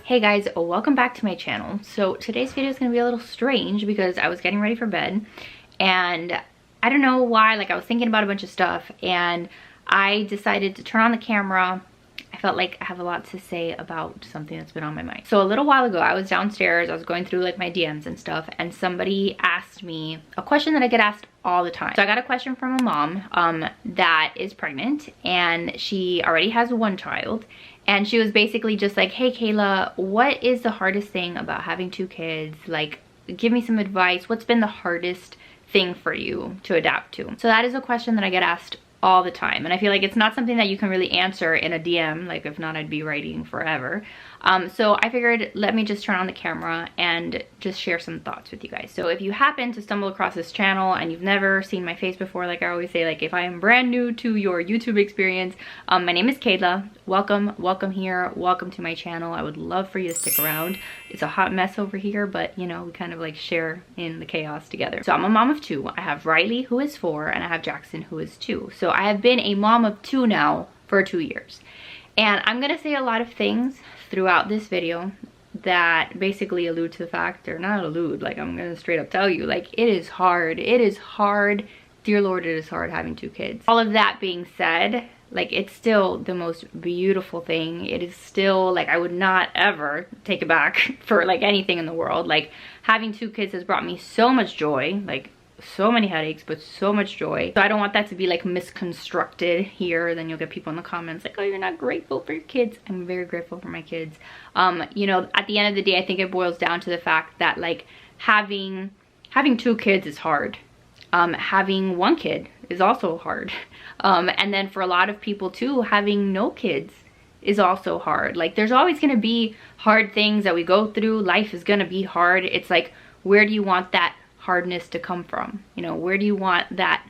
Hey guys, welcome back to my channel. So today's video is going to be a little strange because I was getting ready for bed and I don't know why, like I was thinking about a bunch of stuff and I decided to turn on the camera. I felt like I have a lot to say about something that's been on my mind. So a little while ago, I was downstairs, I was going through like my DMs and stuff, and somebody asked me a question that I get asked all the time. So I got a question from a mom that is pregnant and she already has one child. And she was basically just like, hey Kayla, what is the hardest thing about having two kids? Like, give me some advice. What's been the hardest thing for you to adapt to? So that is a question that I get asked all the time. And I feel like it's not something that you can really answer in a DM. Like if not, I'd be writing forever. So I figured, let me just turn on the camera and just share some thoughts with you guys. So if you happen to stumble across this channel and you've never seen my face before, like I always say, like if I am brand new to your YouTube experience, my name is Kayla. Welcome here. Welcome to my channel. I would love for you to stick around. It's a hot mess over here, but you know, we kind of like share in the chaos together. So I'm a mom of two. I have Riley, who is 4, and I have Jackson, who is 2. So I have been a mom of 2 now for 2 years. And I'm gonna say a lot of things throughout this video that basically allude to the fact, or not allude, like I'm gonna straight up tell you, like it is hard. It is hard, dear Lord, it is hard having 2 kids. All of that being said, like it's still the most beautiful thing. It is still like, I would not ever take it back for like anything in the world. Like having 2 kids has brought me so much joy, like so many headaches, but so much joy. So I don't want that to be like misconstructed here. Then you'll get people in the comments like, oh, you're not grateful for your kids. I'm very grateful for my kids. You know, at the end of the day, I think it boils down to the fact that like having 2 kids is hard. Having 1 kid is also hard. And then for a lot of people too, having no kids is also hard. Like there's always going to be hard things that we go through. Life is going to be hard. It's like, where do you want that hardness to come from? You know, where do you want that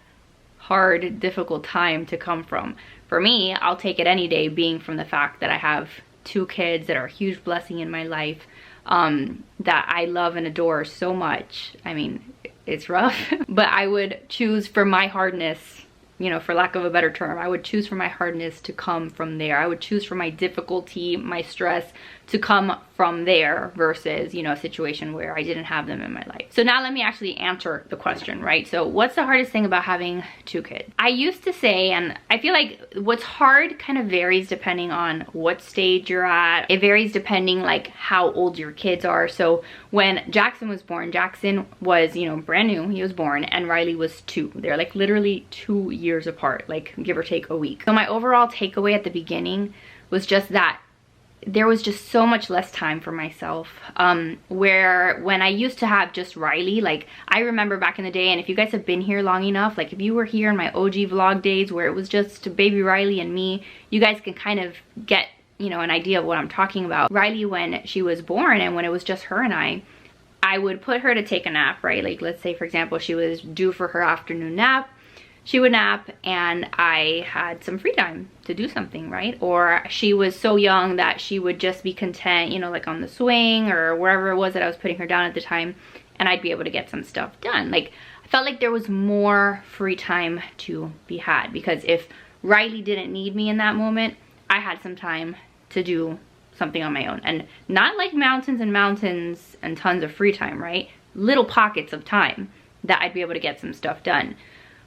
hard, difficult time to come from? For me, I'll take it any day, being from the fact that I have 2 kids that are a huge blessing in my life, that I love and adore so much. I mean, it's rough, but I would choose for my hardness, you know, for lack of a better term, I would choose for my hardness to come from there. I would choose for my difficulty, my stress to come from there versus, you know, a situation where I didn't have them in my life. So now let me actually answer the question, right? So what's the hardest thing about having 2 kids? I used to say, and I feel like what's hard kind of varies depending on what stage you're at. It varies depending like how old your kids are. So when Jackson was born, Jackson was, you know, brand new, he was born, and Riley was 2. They're like literally 2 years apart, like give or take a week. So my overall takeaway at the beginning was just that there was just so much less time for myself, where when I used to have just Riley, like I remember back in the day, and if you guys have been here long enough, like if you were here in my OG vlog days where it was just baby Riley and me, you guys can kind of get, you know, an idea of what I'm talking about. Riley, when she was born and when it was just her and I would put her to take a nap, right? Like let's say for example she was due for her afternoon nap, she would nap and I had some free time to do something, right? Or she was so young that she would just be content, you know, like on the swing or wherever it was that I was putting her down at the time, and I'd be able to get some stuff done. Like I felt like there was more free time to be had, because if Riley didn't need me in that moment, I had some time to do something on my own. And not like mountains and mountains and tons of free time, right? Little pockets of time that I'd be able to get some stuff done.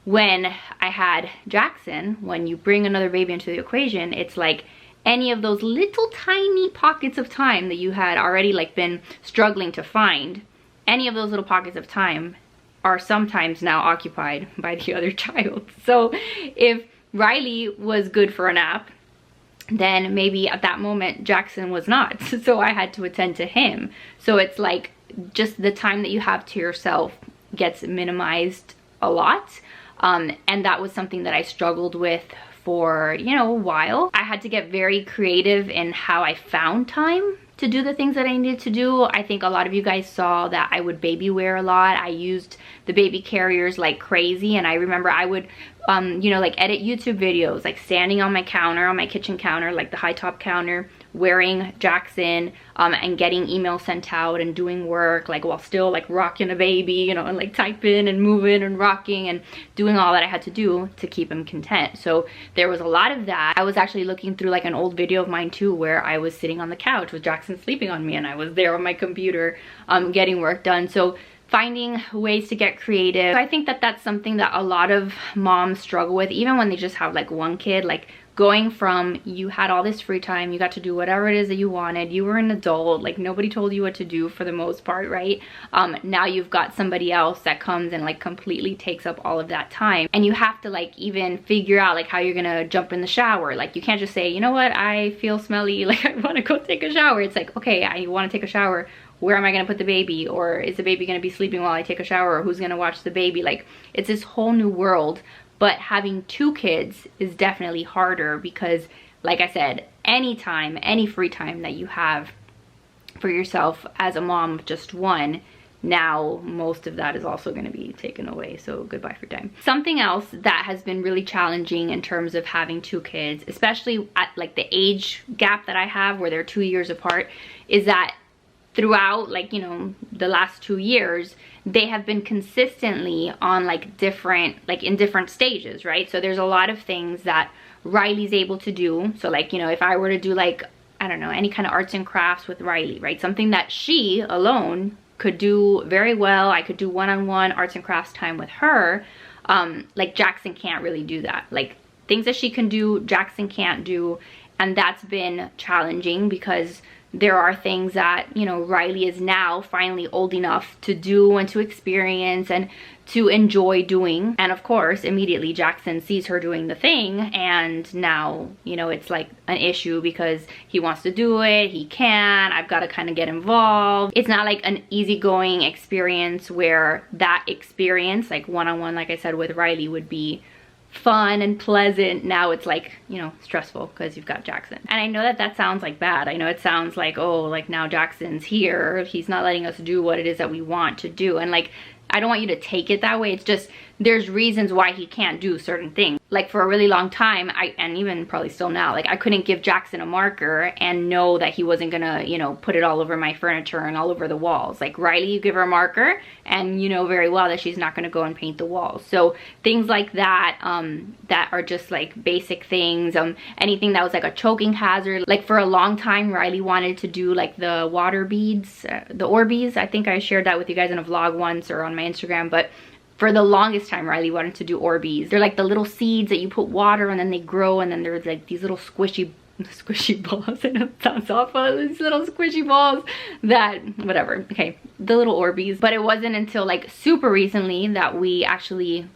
When I had Jackson, when you bring another baby into the equation, it's like any of those little tiny pockets of time that you had already like been struggling to find, any of those little pockets of time are sometimes now occupied by the other child. So if Riley was good for a nap, then maybe at that moment Jackson was not. So I had to attend to him. So it's like just the time that you have to yourself gets minimized a lot. And that was something that I struggled with for, you know, a while. I had to get very creative in how I found time to do the things that I needed to do. I think a lot of you guys saw that I would baby wear a lot. I used the baby carriers like crazy, and I remember I would, you know, like edit YouTube videos, like standing on my counter, on my kitchen counter, like the high top counter, wearing Jackson and getting emails sent out and doing work, like while still like rocking a baby, you know, and like typing and moving and rocking and doing all that I had to do to keep him content. So there was a lot of that. I was actually looking through like an old video of mine too, where I was sitting on the couch with Jackson sleeping on me and I was there on my computer getting work done. So finding ways to get creative. I think that that's something that a lot of moms struggle with, even when they just have like one kid, like going from you had all this free time, you got to do whatever it is that you wanted, you were an adult, like nobody told you what to do for the most part, right? Now you've got somebody else that comes and like completely takes up all of that time, and you have to like even figure out like how you're gonna jump in the shower. Like you can't just say, you know what, I feel smelly, like I want to go take a shower. It's like, okay, I want to take a shower, where am I gonna put the baby? Or is the baby gonna be sleeping while I take a shower? Or who's gonna watch the baby? Like it's this whole new world. But having 2 kids is definitely harder because, like I said, anytime, any free time that you have for yourself as a mom of just one, now most of that is also going to be taken away. So goodbye free time. Something else that has been really challenging in terms of having 2 kids, especially at like the age gap that I have where they're 2 years apart, is that throughout like, you know, the last 2 years, they have been consistently on like different, like in different stages, right? So there's a lot of things that Riley's able to do. So like, you know, if I were to do like, I don't know, any kind of arts and crafts with Riley, right? Something that she alone could do very well. I could do one-on-one arts and crafts time with her. Like Jackson can't really do that. Like things that she can do, Jackson can't do. And that's been challenging because there are things that, you know, Riley is now finally old enough to do and to experience and to enjoy doing. And of course, immediately Jackson sees her doing the thing, and now, you know, it's like an issue because he wants to do it, he can, I've got to kind of get involved. It's not like an easygoing experience where that experience, like one-on-one, like I said, with Riley would be fun and pleasant. Now it's like, you know, stressful because you've got Jackson. And I know that that sounds like bad. I know it sounds like, oh, like now Jackson's here, he's not letting us do what it is that we want to do. And like, I don't want you to take it that way. It's just, there's reasons why he can't do certain things. Like for a really long time, and even probably still now, like I couldn't give Jackson a marker and know that he wasn't gonna, you know, put it all over my furniture and all over the walls. Like Riley, you give her a marker and you know very well that she's not gonna go and paint the walls. So things like that, that are just like basic things. Anything that was like a choking hazard. Like for a long time, Riley wanted to do like the water beads, the Orbeez. I think I shared that with you guys in a vlog once or on my Instagram, but for the longest time, Riley wanted to do Orbeez. They're like the little seeds that you put water and then they grow, and then there's like these little squishy balls. I know it sounds awful, these little squishy balls that, whatever, okay, the little Orbeez. But it wasn't until like super recently that we actually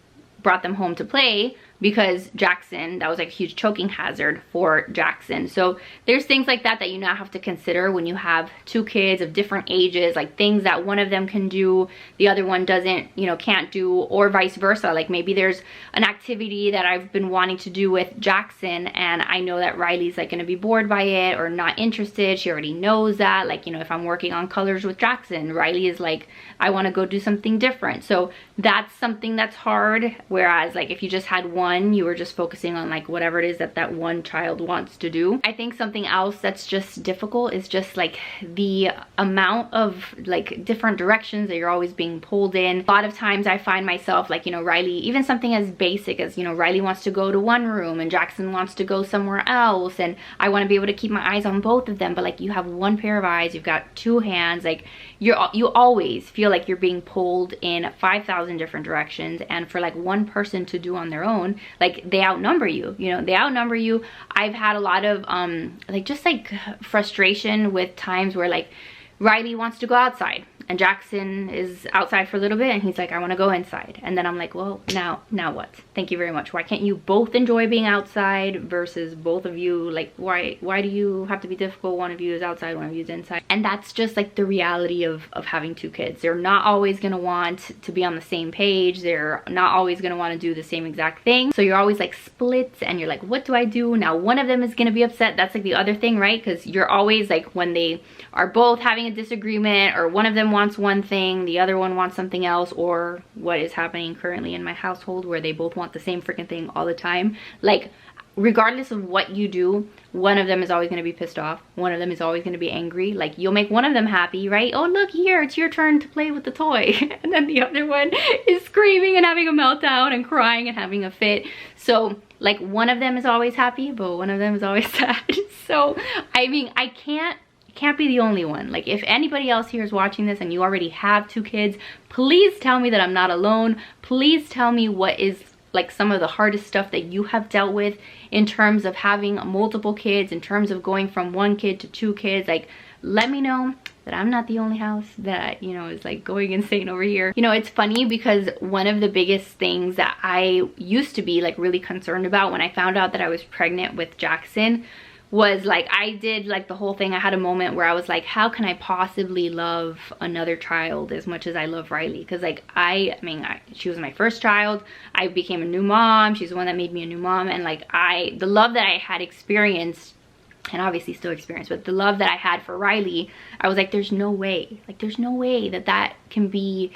brought them home to play, because Jackson, that was like a huge choking hazard for Jackson. So there's things like that that you now have to consider when you have 2 kids of different ages, like things that one of them can do, the other one doesn't, you know, can't do, or vice versa. Like maybe there's an activity that I've been wanting to do with Jackson and I know that Riley's like gonna be bored by it or not interested. She already knows that. Like, you know, if I'm working on colors with Jackson, Riley is like, I wanna go do something different. So that's something that's hard. Whereas like if you just had one, you were just focusing on like whatever it is that that one child wants to do. I think something else that's just difficult is just like the amount of like different directions that you're always being pulled in. A lot of times I find myself like, you know, Riley, even something as basic as, you know, Riley wants to go to one room and Jackson wants to go somewhere else, and I want to be able to keep my eyes on both of them, but like you have one pair of eyes, you've got 2 hands, like you always feel like you're being pulled in 5,000 different directions, and for like one person to do on their own, like they outnumber you, you know, they outnumber you. I've had a lot of like just like frustration with times where like Riley wants to go outside and Jackson is outside for a little bit and he's like, I want to go inside. And then I'm like, well, now what? Thank you very much. Why can't you both enjoy being outside versus both of you? Like, why do you have to be difficult? One of you is outside, one of you is inside. And that's just like the reality of having 2 kids. They're not always going to want to be on the same page. They're not always going to want to do the same exact thing. So you're always like split and you're like, what do I do? Now one of them is going to be upset. That's like the other thing, right? Because you're always like, when they are both having a disagreement or one of them wants one thing, the other one wants something else, or what is happening currently in my household where they both want the same freaking thing all the time. Like, regardless of what you do, one of them is always going to be pissed off. One of them is always going to be angry. Like, you'll make one of them happy, right? Oh, look here, it's your turn to play with the toy. And then the other one is screaming and having a meltdown and crying and having a fit. So like, one of them is always happy, but one of them is always sad. So I mean, I can't be the only one. Like, if anybody else here is watching this and you already have 2 kids, please tell me that I'm not alone. Please tell me what is like some of the hardest stuff that you have dealt with in terms of having multiple kids, in terms of going from 1 kid to 2 kids. Like, let me know that I'm not the only house that, you know, is like going insane over here. You know, it's funny because one of the biggest things that I used to be like really concerned about when I found out that I was pregnant with Jackson was like, I did like the whole thing. I had a moment where I was like, how can I possibly love another child as much as I love Riley? Because like, I mean, she was my first child. I became a new mom. She's the one that made me a new mom. And like, the love that I had experienced, and obviously still experience, but the love that I had for Riley, I was like, there's no way. Like, there's no way that that can be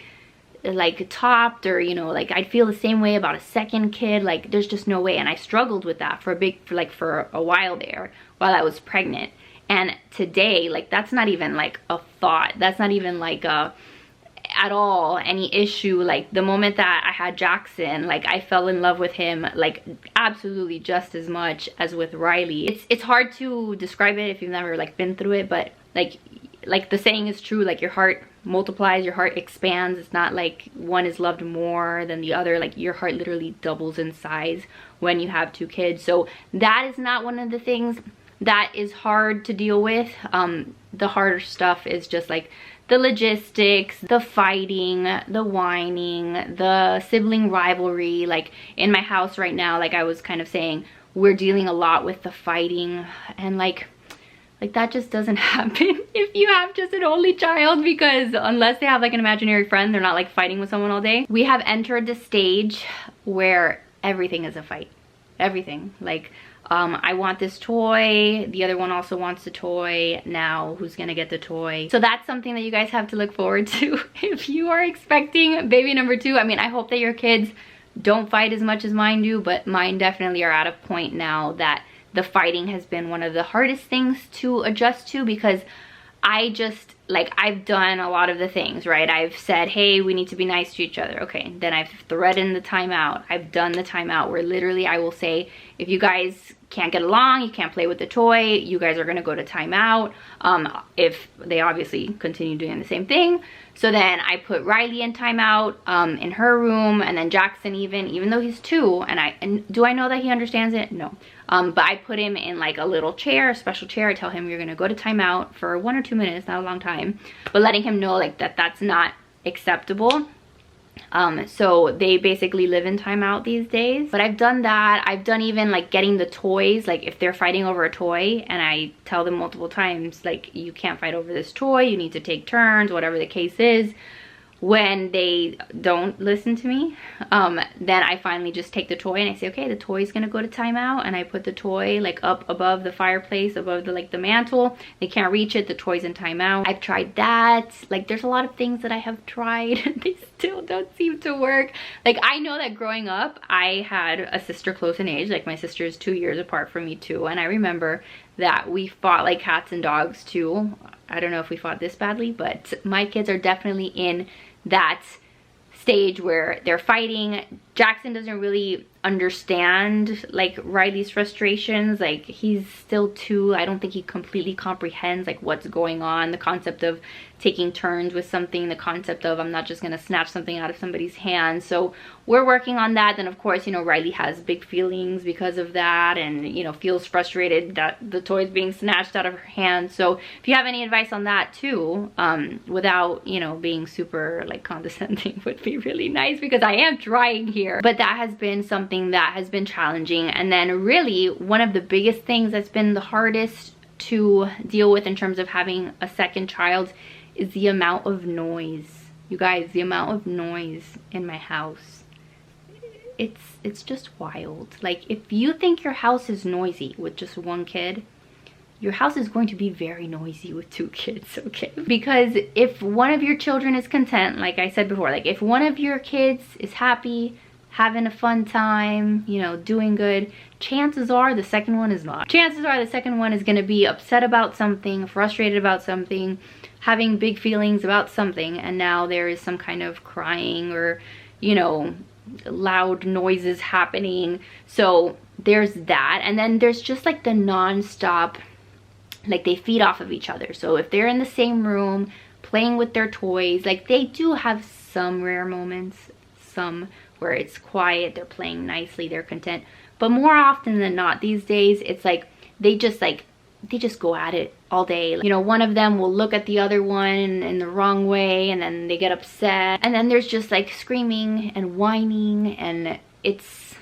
like topped, or, you know, like I'd feel the same way about a second kid. Like, there's just no way. And I struggled with that for a while there while I was pregnant. And today, like, that's not even like a thought. That's not even like a at all any issue. Like, the moment that I had Jackson, like, I fell in love with him like absolutely just as much as with Riley. It's hard to describe it if you've never like been through it, but like the saying is true, like, your heart multiplies, your heart expands. It's not like one is loved more than the other. Like, your heart literally doubles in size when you have 2 kids. So that is not one of the things that is hard to deal with. The harder stuff is just like the logistics, the fighting, the whining, the sibling rivalry. Like, in my house right now, like I was kind of saying, we're dealing a lot with the fighting, and like that just doesn't happen if you have just an only child, because unless they have like an imaginary friend, they're not like fighting with someone all day. We have entered the stage where everything is a fight. Everything. Like, I want this toy, the other one also wants the toy. Now who's gonna get the toy? So that's something that you guys have to look forward to if you are expecting baby number 2. I mean, I hope that your kids don't fight as much as mine do, but mine definitely are at a point now that the fighting has been one of the hardest things to adjust to, because I just, like, I've done a lot of the things, right? I've said, hey, we need to be nice to each other. Okay, then I've threatened the timeout. I've done the timeout where literally I will say, if you guys can't get along, you can't play with the toy, you guys are gonna go to timeout. If they obviously continue doing the same thing. So then I put Riley in timeout in her room, and then Jackson, even though he's 2, and do I know that he understands it? No. But I put him in like a little chair, a special chair. I tell him you're gonna go to timeout for 1 or 2 minutes, not a long time, but letting him know like that's not acceptable. So they basically live in timeout these days. But I've done that. I've done even like getting the toys, like if they're fighting over a toy, and I tell them multiple times, like, you can't fight over this toy, you need to take turns, whatever the case is. When they don't listen to me, then I finally just take the toy and I say, okay, the toy's gonna go to timeout, and I put the toy like up above the fireplace, above the mantle. They can't reach it, the toy's in timeout. I've tried that. Like, there's a lot of things that I have tried. They still don't seem to work. Like, I know that growing up, I had a sister close in age. Like, my sister is 2 years apart from me too, and I remember that we fought like cats and dogs too. I don't know if we fought this badly, but my kids are definitely in that stage where they're fighting. Jackson doesn't really understand like Riley's frustrations. Like, he's still 2. I don't think he completely comprehends like what's going on, the concept of taking turns with something, the concept of I'm not just gonna snatch something out of somebody's hand. So we're working on that. Then of course, you know, Riley has big feelings because of that, and, you know, feels frustrated that the toy is being snatched out of her hand. So if you have any advice on that too, without, you know, being super like condescending, would be really nice, because I am trying here. But that has been something that has been challenging. And then really one of the biggest things that's been the hardest to deal with in terms of having a second child is the amount of noise. You guys, the amount of noise in my house, it's just wild. Like, if you think your house is noisy with just 1 kid, your house is going to be very noisy with 2 kids, okay? Because if one of your children is content, like I said before, like if one of your kids is happy, having a fun time, you know, doing good, chances are the second one is not. Chances are the second one is going to be upset about something, frustrated about something, having big feelings about something, and now there is some kind of crying or, you know, loud noises happening. So there's that. And then there's just like the non-stop, like they feed off of each other. So if they're in the same room playing with their toys, like they do have some rare moments, some where it's quiet, they're playing nicely, they're content, but more often than not these days it's like they just go at it all day. You know, one of them will look at the other one in the wrong way, and then they get upset, and then there's just like screaming and whining, and it's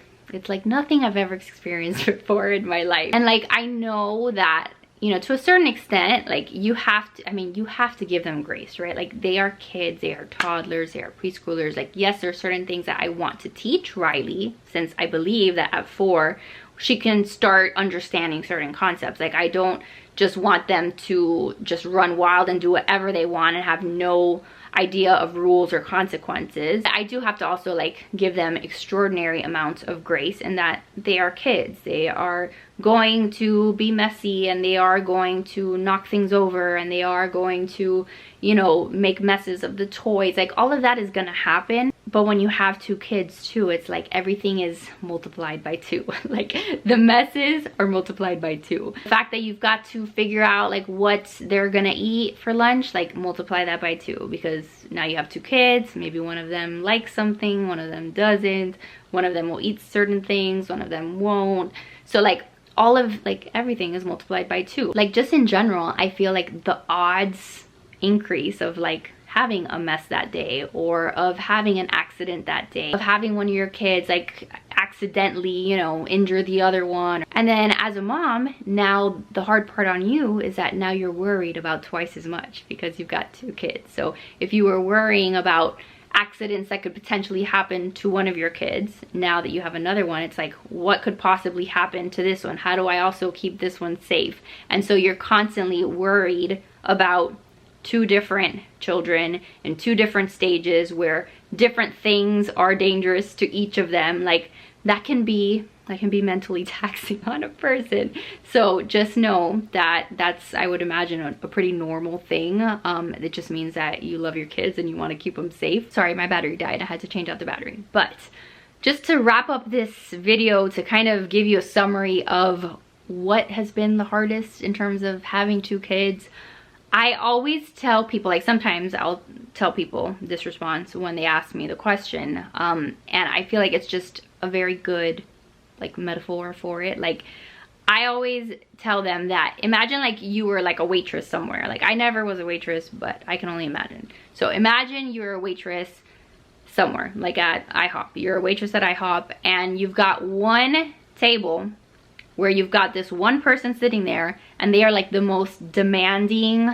like nothing I've ever experienced before in my life. And like I know that, you know, to a certain extent, like you have to, I mean, you have to give them grace, right? Like they are kids, they are toddlers, they are preschoolers. Like yes, there are certain things that I want to teach Riley, since I believe that at 4 she can start understanding certain concepts. Like I don't just want them to just run wild and do whatever they want and have no idea of rules or consequences. I do have to also like give them extraordinary amounts of grace in that they are kids. They are going to be messy, and they are going to knock things over, and they are going to, you know, make messes of the toys. Like all of that is gonna happen. But when you have 2 kids too, it's like everything is multiplied by 2. Like the messes are multiplied by 2. The fact that you've got to figure out like what they're gonna eat for lunch, like multiply that by 2, because now you have 2 kids. Maybe one of them likes something, one of them doesn't, one of them will eat certain things, one of them won't. So like all of like everything is multiplied by 2. Like just in general, I feel like the odds increase of like having a mess that day, or of having an accident that day, of having one of your kids like accidentally, you know, injure the other one. And then as a mom, now the hard part on you is that now you're worried about twice as much because you've got 2 kids. So if you were worrying about accidents that could potentially happen to one of your kids, now that you have another one, it's like, what could possibly happen to this one? How do I also keep this one safe? And so you're constantly worried about 2 different children in 2 different stages where different things are dangerous to each of them. Like that can be mentally taxing on a person. So just know that that's, I would imagine, a pretty normal thing. It just means that you love your kids and you want to keep them safe. Sorry, my battery died. I had to change out the battery. But just to wrap up this video, to kind of give you a summary of what has been the hardest in terms of having 2 kids, I always tell people, like sometimes I'll tell people this response when they ask me the question, and I feel like it's just a very good like metaphor for it. Like I always tell them that imagine like you were like a waitress somewhere. Like I never was a waitress, but I can only imagine. So imagine you're a waitress somewhere, like at IHOP. You're a waitress at IHOP, and you've got one table where you've got this one person sitting there, and they are like the most demanding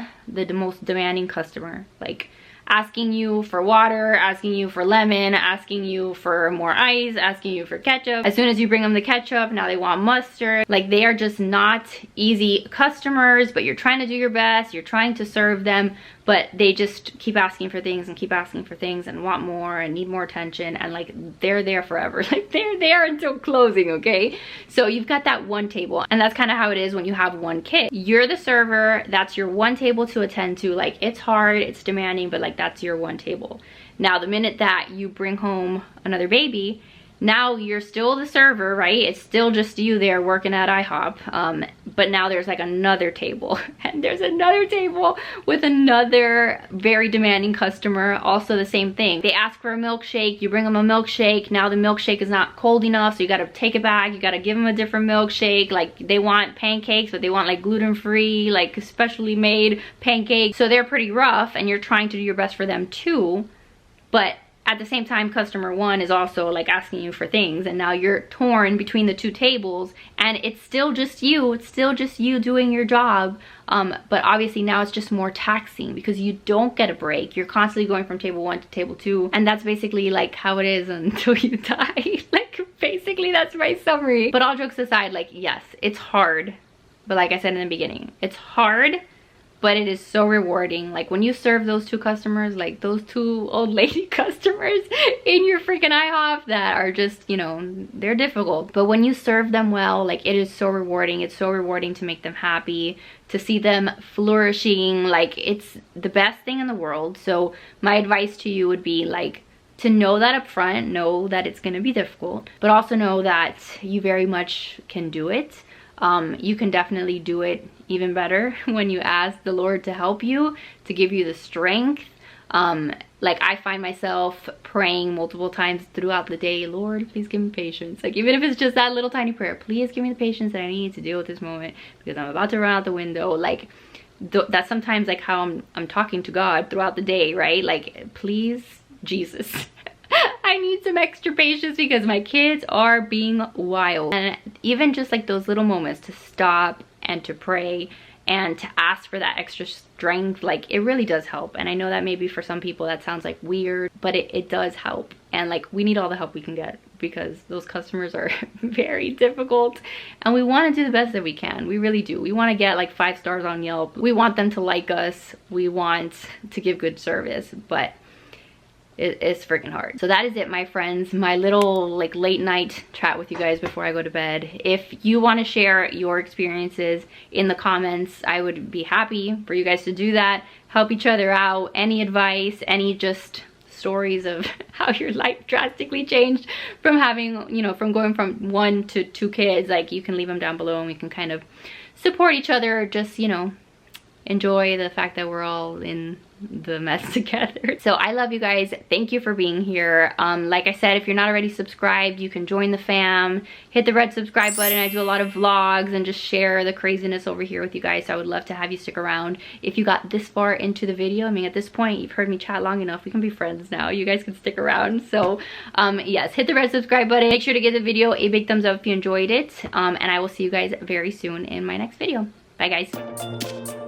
customer, like asking you for water, asking you for lemon, asking you for more ice, asking you for ketchup. As soon as you bring them the ketchup, now they want mustard. Like they are just not easy customers, but you're trying to do your best, you're trying to serve them, but they just keep asking for things and keep asking for things and want more and need more attention, and like they're there forever. Like they're there until closing, okay? So you've got that one table, and that's kind of how it is when you have one kid. You're the server, that's your one table to attend to. Like it's hard, it's demanding, but like that's your one table. Now the minute that you bring home another baby, now you're still the server, right? It's still just you there working at IHOP, but now there's like another table, and there's another table with another very demanding customer, also the same thing. They ask for a milkshake, you bring them a milkshake, now the milkshake is not cold enough, so you gotta take it back, you gotta give them a different milkshake. Like they want pancakes, but they want like gluten-free, like specially made pancakes, so they're pretty rough, and you're trying to do your best for them too, but at the same time, customer 1 is also like asking you for things, and now you're torn between the 2 tables, and it's still just you. It's still just you doing your job. But obviously now it's just more taxing because you don't get a break. You're constantly going from table 1 to table 2, and that's basically like how it is until you die. Like basically that's my summary. But all jokes aside, like yes, it's hard. But like I said in the beginning, it's hard, but it is so rewarding. Like when you serve those two customers, like those two old lady customers in your freaking IHOP that are just, you know, they're difficult, but when you serve them well, like it is so rewarding. It's so rewarding to make them happy, to see them flourishing. Like it's the best thing in the world. So my advice to you would be like to know that up front, know that it's going to be difficult, but also know that you very much can do it. You can definitely do it even better when you ask the Lord to help you, to give you the strength. Like I find myself praying multiple times throughout the day, Lord, please give me patience. Like even if it's just that little tiny prayer, please give me the patience that I need to deal with this moment because I'm about to run out the window. Like that's sometimes like how I'm talking to God throughout the day, right? Like, please, Jesus, I need some extra patience because my kids are being wild. And even just like those little moments to stop and to pray and to ask for that extra strength, like it really does help. And I know that maybe for some people that sounds like weird, but it does help. And like we need all the help we can get because those customers are very difficult and we want to do the best that we can. We really do. We want to get like 5 stars on Yelp. We want them to like us. We want to give good service, but it's freaking hard. So that is it, my friends, my little like late night chat with you guys before I go to bed. If you want to share your experiences in the comments, I would be happy for you guys to do that. Help each other out. Any advice, any just stories of how your life drastically changed from having, you know, from going from 1 to 2 kids, like you can leave them down below and we can kind of support each other. Just, you know, enjoy the fact that we're all in the mess together. So I love you guys. Thank you for being here. Like I said, if you're not already subscribed, you can join the fam. Hit the red subscribe button. I do a lot of vlogs and just share the craziness over here with you guys. So I would love to have you stick around. If you got this far into the video, I mean, at this point, you've heard me chat long enough. We can be friends now. You guys can stick around. So yes, hit the red subscribe button. Make sure to give the video a big thumbs up if you enjoyed it. And I will see you guys very soon in my next video. Bye, guys.